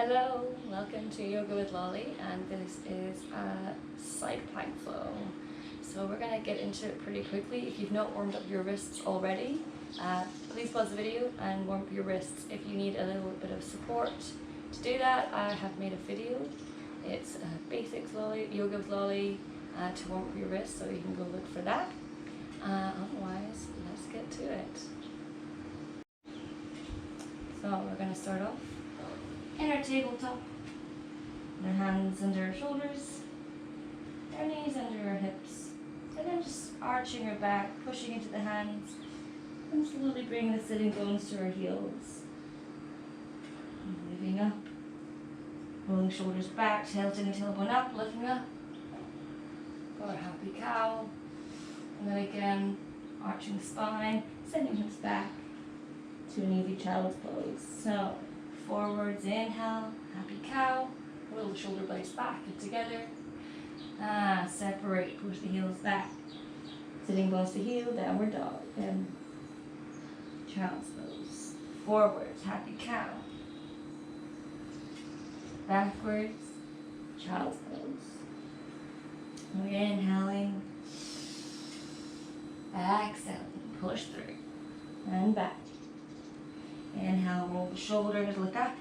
Hello, welcome to Yoga with Lolli, and this is a side plank flow. So we're going to get into it pretty quickly. If you've not warmed up your wrists already, please pause the video and warm up your wrists. If you need a little bit of support to do that, I have made a video. It's basics Yoga with Lolli to warm up your wrists, so you can go look for that. Otherwise, let's get to it. So we're going to start off in our tabletop, their hands under our shoulders, our knees under our hips, and then just arching our back, pushing into the hands, and slowly bringing the sitting bones to our heels. Moving up, rolling shoulders back, tilting the tailbone up, lifting up, for a happy cow, and then again, arching the spine, sending hips back to an easy child's pose. So, forwards, inhale, happy cow, roll the shoulder blades back and together, separate, push the heels back, sitting bones to heel, downward dog, then child's pose, forwards, happy cow, backwards, child's pose, we're inhaling, exhaling, push through, and back. Inhale, roll the shoulders, look up.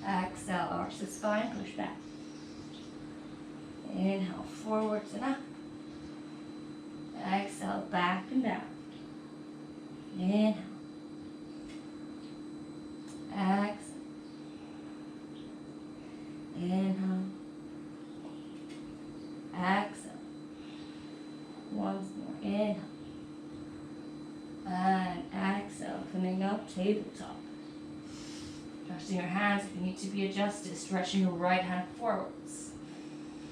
Exhale, arch the spine, push back. Inhale, forwards and up. Exhale, back and down. Inhale. Exhale. Inhale. Exhale. Once more. Inhale. And exhale, coming up, tabletop. Adjusting your hands if you need to be adjusted. Stretching your right hand forwards.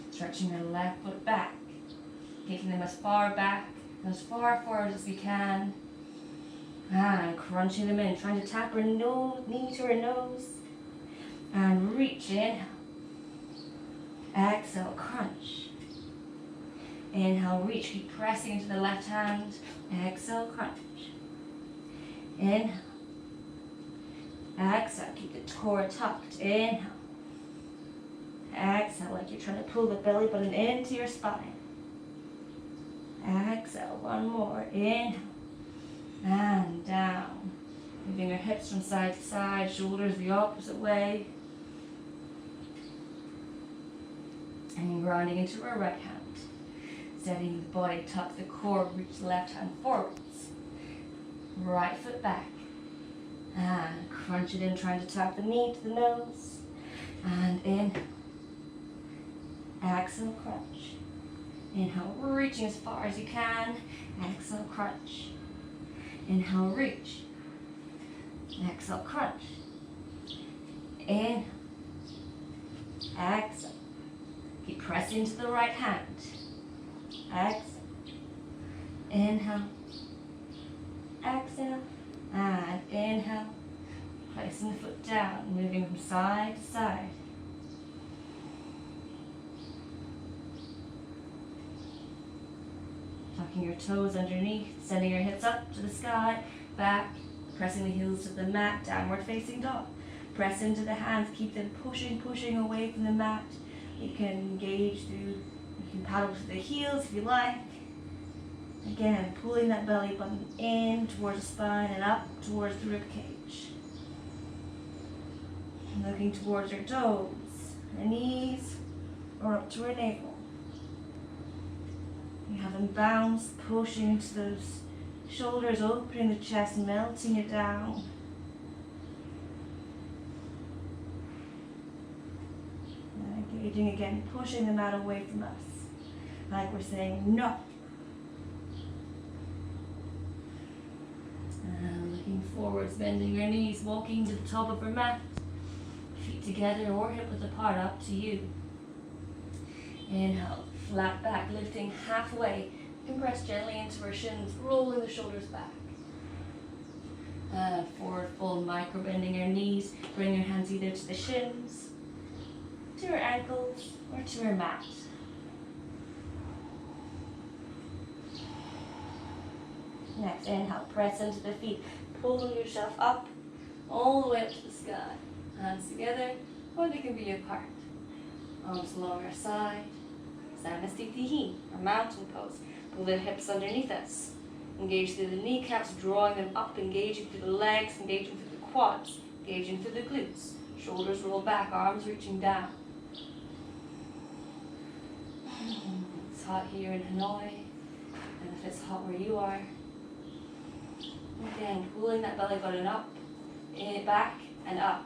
Stretching your left foot back. Taking them as far back, as far forward as we can. And crunching them in. Trying to tap our knee to our nose. And reach, inhale. Exhale, crunch. Inhale, reach. Keep pressing into the left hand. Exhale, crunch. Inhale. Exhale, keep the core tucked. Inhale. Exhale, like you're trying to pull the belly button into your spine. Exhale, one more. Inhale. And down. Moving your hips from side to side, shoulders the opposite way. And grounding into our right hand. Steadying the body, tuck the core, reach the left hand forwards. Right foot back. And crunch it in, trying to tap the knee to the nose. And inhale. Exhale, crunch. Inhale, reaching as far as you can. Exhale, crunch. Inhale, reach. Exhale, crunch. Inhale. Exhale. Keep pressing into the right hand. Exhale. Inhale. Exhale. And inhale. Placing the foot down, moving from side to side. Tucking your toes underneath, sending your hips up to the sky, back, pressing the heels to the mat, downward facing dog. Press into the hands, keep them pushing away from the mat. You can engage through, you can paddle to the heels if you like. Again, pulling that belly button in towards the spine and up towards the rib cage. Looking towards your toes, your knees, or up to our navel. You have them bounce, pushing into those shoulders, opening the chest, melting it down. Engaging again, pushing the mat away from us. Like we're saying no. And looking forwards, bending your knees, walking to the top of our mat. Feet together or hip width apart, up to you. Inhale, flat back, lifting halfway. Compress gently into our shins, rolling the shoulders back. Forward fold, micro bending your knees. Bring your hands either to the shins, to our ankles, or to our mat. Next, inhale, press into the feet, pulling yourself up, all the way up to the sky. Hands together, or they can be apart. Arms along our side. Namaste, or mountain pose. Pull the hips underneath us. Engage through the kneecaps, drawing them up, engaging through the legs, engaging through the quads, engaging through the glutes. Shoulders roll back, arms reaching down. It's hot here in Hanoi, and if it's hot where you are. Again, pulling that belly button up, in, back, and up.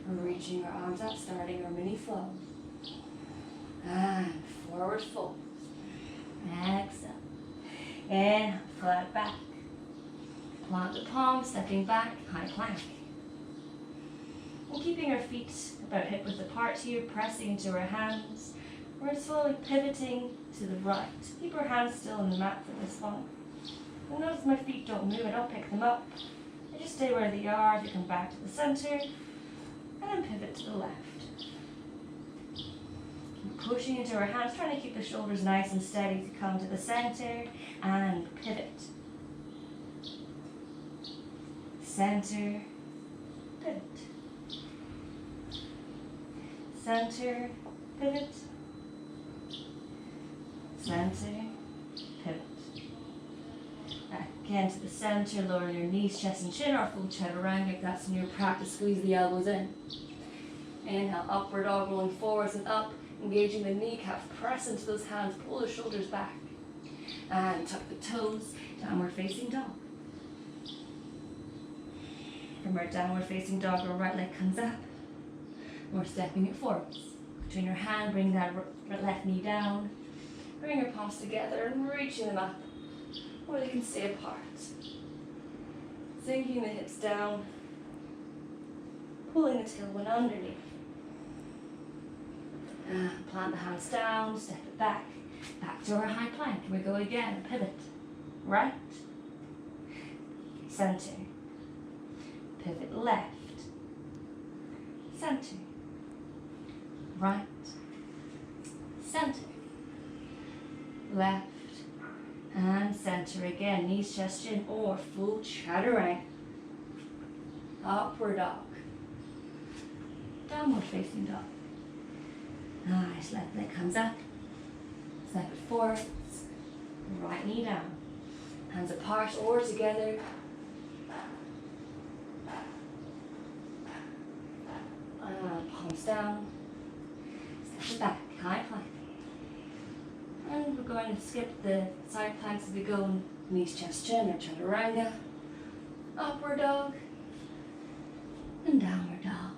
We're reaching our arms up, starting our mini flow. And forward fold. Exhale. Inhale, flat back. Plant the palms, stepping back, high plank. And keeping our feet about hip width apart here, pressing into our hands. We're slowly pivoting to the right. Keep our hands still on the mat for this one. And notice my feet don't move, I don't pick them up. They just stay where they are, they come back to the center, and then pivot to the left. Keep pushing into our hands, trying to keep the shoulders nice and steady to come to the center, and pivot. Center, pivot. Center, pivot. Center, pivot. Back again to the center, lower your knees, chest and chin, or full chaturanga if that's in your practice. Squeeze the elbows in. Inhale, upward dog, rolling forwards and up, engaging the kneecaps, press into those hands, pull the shoulders back. And tuck the toes, downward facing dog. From our downward facing dog, our right leg comes up. We're stepping it forwards. Between your hand, bring that left knee down. Bring your palms together and reaching them up, or they can stay apart. Sinking the hips down, pulling the tailbone underneath. Plant the hands down, step it back, back to our high plank. We go again, pivot, right, center, pivot left, center, right, center, left, and center again. Knees, chest, chin, or full chaturanga. Upward dog. Downward facing dog. Nice, left leg comes up. Step it forwards. Right knee down. Hands apart or together. Palms down. Step it back, high plank. And we're going to skip the side planks as we go in knees, chest, chin, or chaturanga. Upward dog. And downward dog.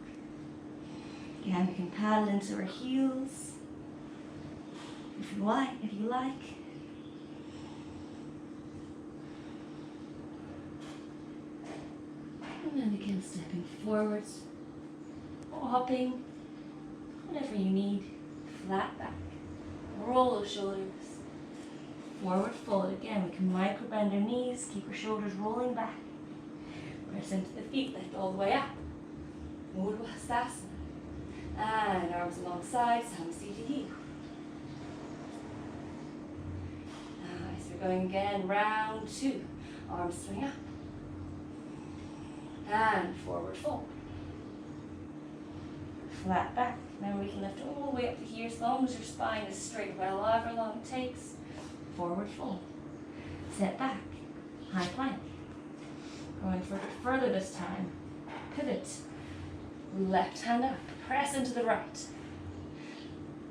Again, we can paddle into our heels if you like. And then again, stepping forwards, or hopping, whatever you need. Flat back. Roll those shoulders. Forward fold. Again, we can micro bend our knees, keep our shoulders rolling back. Press into the feet, lift all the way up. Urdhva-hastasana. And arms alongside, Namaste. Nice, we're going again, round 2. Arms swing up. And forward fold. Flat back. Remember, we can lift all the way up to here as long as your spine is straight, however long it takes. Forward fold. Step back. High plank. Going further this time. Pivot. Left hand up. Press into the right.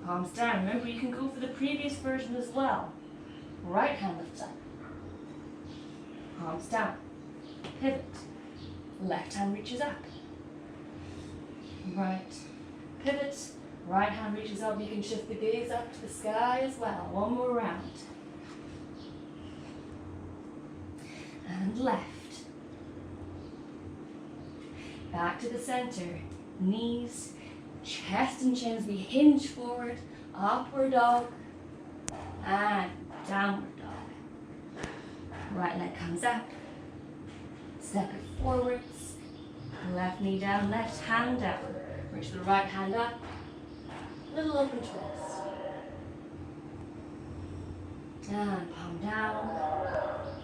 Palms down. Remember, you can go for the previous version as well. Right hand lifts up. Palms down. Pivot. Left hand reaches up. Right. Pivot. Right hand reaches up. You can shift the gaze up to the sky as well. One more round. And left. Back to the center. Knees, chest and chin as we hinge forward. Upward dog. And downward dog. Right leg comes up. Step it forwards. Left knee down, left hand down. Reach the right hand up. Little open twist. And palm down.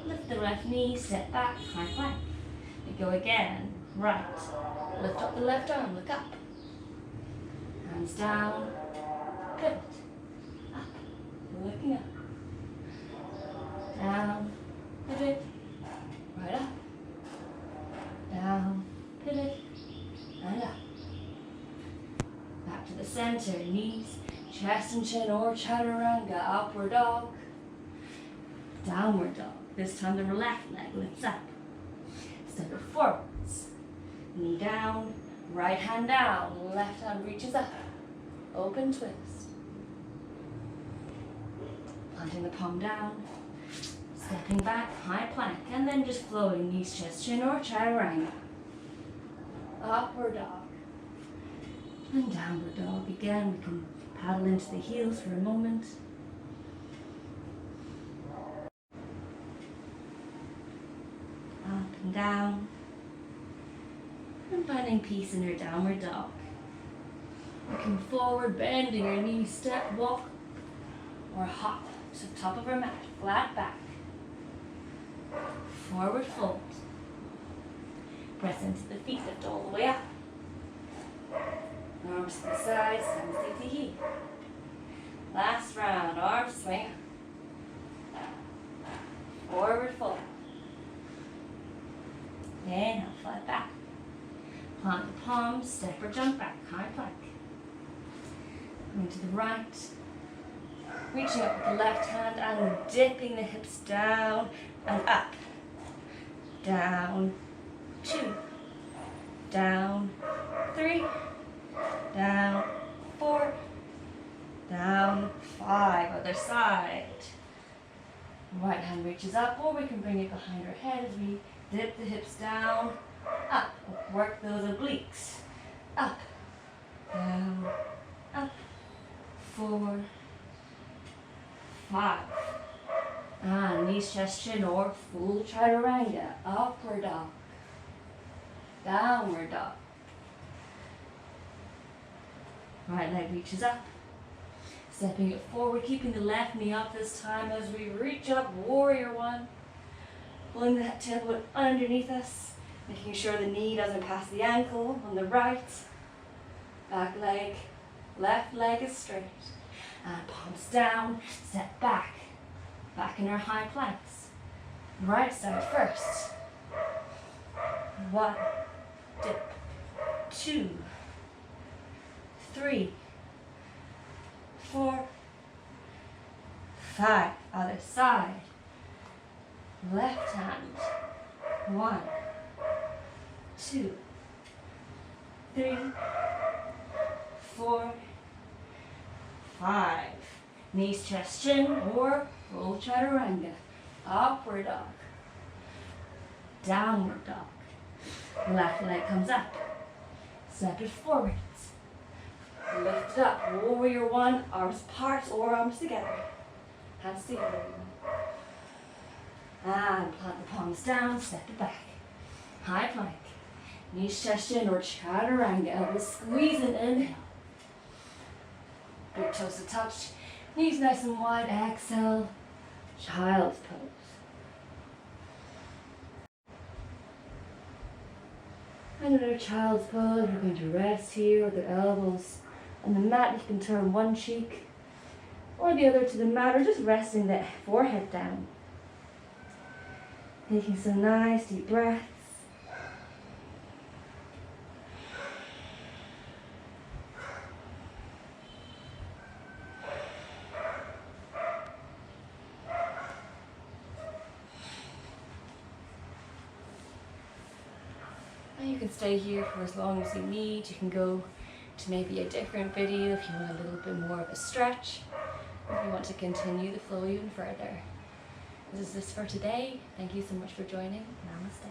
Lift the left knee, step back, high plank. We go again, right. Lift up the left arm, look up. Hands down, pivot. Up, looking up. Down, pivot, right up. Down, pivot, and up. Back to the center, knees, chest and chin or chaturanga, upward dog. Downward dog. This time the left leg lifts up. Step it forwards. Knee down, right hand down, left hand reaches up. Open twist. Planting the palm down. Stepping back, high plank, and then just floating, knees, chest, chin, or chaturanga. Upward dog. And downward dog. Again, we can paddle into the heels for a moment. Up and down. And finding peace in your downward dog. Looking forward, bending your knees, step, walk, or hop to the top of our mat, flat back. Forward fold. Press into the feet, lift all the way up. Arms to the sides, Namaste. Last round, arms swing. Forward fold. Inhale, flat back. Plant the palms, step or jump back, high plank. Coming to the right. Reaching up with the left hand and dipping the hips down and up. Down, 2. Down, 3. Down, 4. Down, 5. Other side. Right hand reaches up, or we can bring it behind our head as we dip the hips down, up. Work those obliques. Up, down, up. 4, 5. And knees, chest, chin, or full chaturanga. Upward dog. Downward dog. Right leg reaches up. Stepping it forward, keeping the left knee up this time as we reach up, warrior 1. Pulling that tailbone underneath us, making sure the knee doesn't pass the ankle on the right. Back leg, left leg is straight. And palms down, step back. Back in our high planks. Right side first. 1, dip, 2, 3, 4, 5. Other side. Left hand. 1, 2, 3, 4, 5. Knees, chest, chin, or full chaturanga. Upward dog. Downward dog. Left leg comes up. Step it forwards. Lift it up. Warrior 1. Arms apart or arms together. Hands together. And plant the palms down. Step it back. High plank. Knees, chest, chin, or chaturanga. Elbows squeeze and inhale. Big toes to touch. Knees nice and wide. Exhale. Child's pose. And in our child's pose, we're going to rest here with our elbows on the mat. You can turn one cheek or the other to the mat, or just resting the forehead down. Taking some nice deep breaths. You can stay here for as long as you need. You can go to maybe a different video if you want a little bit more of a stretch, or if you want to continue the flow even further. This is this for today. Thank you so much for joining. Namaste.